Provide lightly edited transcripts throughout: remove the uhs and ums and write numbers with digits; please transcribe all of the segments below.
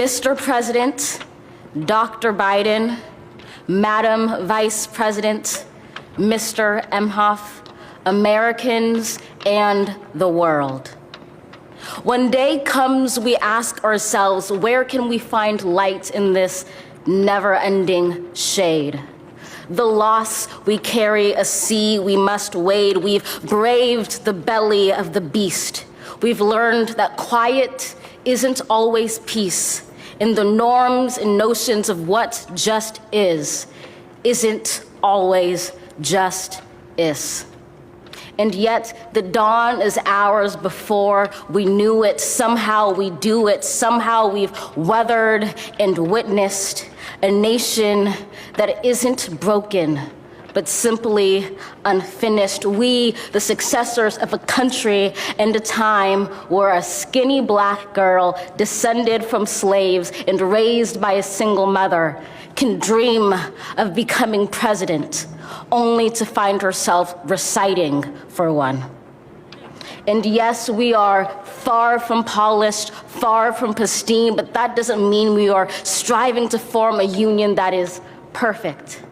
Mr. President, Dr. Biden, Madam Vice President, Mr. Emhoff, Americans, and the world. When day comes, we ask ourselves, where can we find light in this never-ending shade? The loss we carry, a sea we must wade. We've braved the belly of the beast. We've learned that quiet isn't always peace, and the norms and notions of what just isn't always just is. And yet the dawn is ours before we knew it. Somehow we do it. Somehow we've weathered and witnessed a nation that isn't broken, but simply unfinished. We, the successors of a country and a time where a skinny black girl descended from slaves and raised by a single mother can dream of becoming president, only to find herself reciting for one. And yes, we are far from polished, far from pristine, but that doesn't mean we are striving to form a union that is perfect.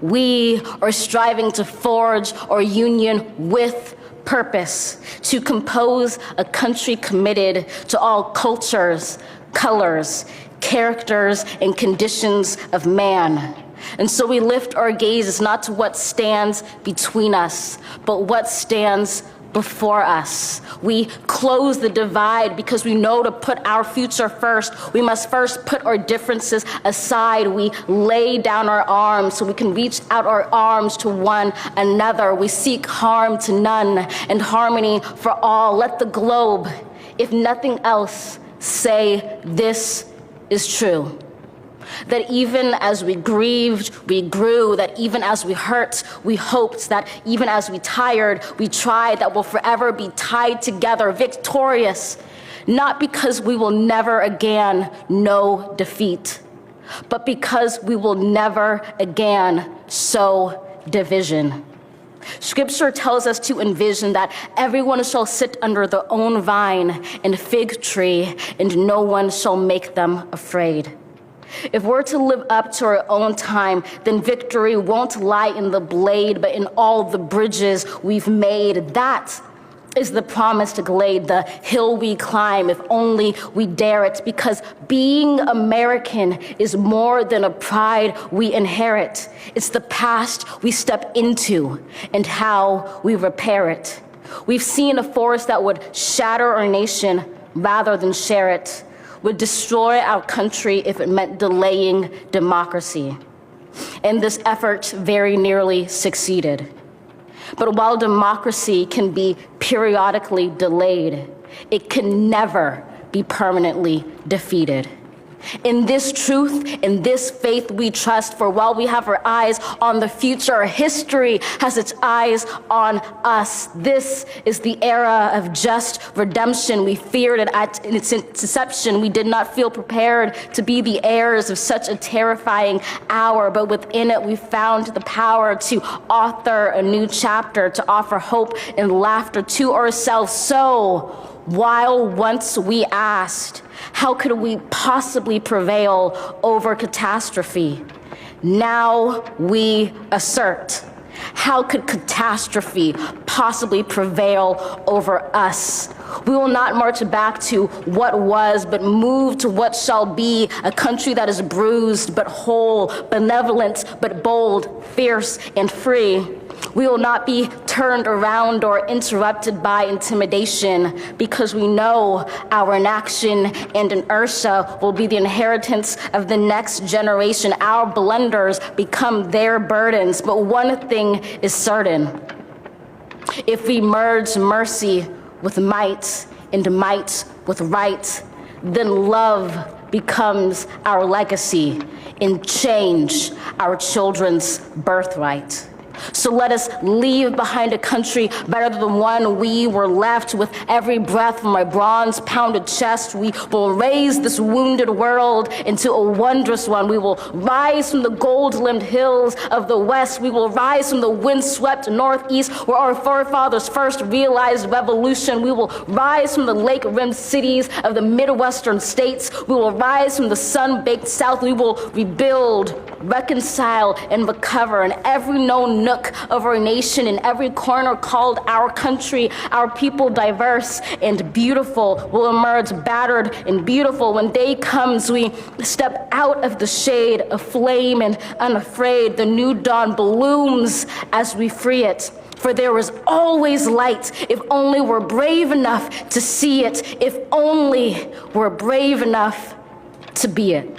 We are striving to forge our union with purpose, to compose a country committed to all cultures, colors, characters, and conditions of man. And so we lift our gazes not to what stands between us, but what stands before us. We close the divide because we know to put our future first, we must first put our differences aside. We lay down our arms so we can reach out our arms to one another. We seek harm to none and harmony for all. Let the globe, if nothing else, say this is true. That even as we grieved, we grew, that even as we hurt, we hoped, that even as we tired, we tried, that we'll forever be tied together, victorious, not because we will never again know defeat, but because we will never again sow division. Scripture tells us to envision that everyone shall sit under their own vine and fig tree, and no one shall make them afraid. If we're to live up to our own time, then victory won't lie in the blade, but in all the bridges we've made. That is the promised glade, the hill we climb, if only we dare it, because being American is more than a pride we inherit. It's the past we step into and how we repair it. We've seen a force that would shatter our nation rather than share it, would destroy our country if it meant delaying democracy. And this effort very nearly succeeded. But while democracy can be periodically delayed, it can never be permanently defeated. In this truth, in this faith we trust, for while we have our eyes on the future, history has its eyes on us. This is the era of just redemption. We feared it at its inception. We did not feel prepared to be the heirs of such a terrifying hour, but within it we found the power to author a new chapter, to offer hope and laughter to ourselves. So, while once we asked, how could we possibly prevail over catastrophe? Now we assert, how could catastrophe possibly prevail over us? We will not march back to what was, but move to what shall be, a country that is bruised but whole, benevolent but bold, fierce and free. We will not be turned around or interrupted by intimidation, because we know our inaction and inertia will be the inheritance of the next generation. Our blunders become their burdens. But one thing is certain: if we merge mercy with might and might with right, then love becomes our legacy and change our children's birthright. So let us leave behind a country better than the one we were left. With every breath from my bronze-pounded chest, we will raise this wounded world into a wondrous one. We will rise from the gold-limbed hills of the West. We will rise from the windswept Northeast, where our forefathers first realized revolution. We will rise from the lake-rimmed cities of the Midwestern states. We will rise from the sun-baked South. We will rebuild, reconcile, and recover in every known nook of our nation, in every corner called our country. Our people, diverse and beautiful, will emerge battered and beautiful. When day comes, we step out of the shade, aflame and unafraid. The new dawn blooms as we free it. For there is always light, if only we're brave enough to see it, if only we're brave enough to be it.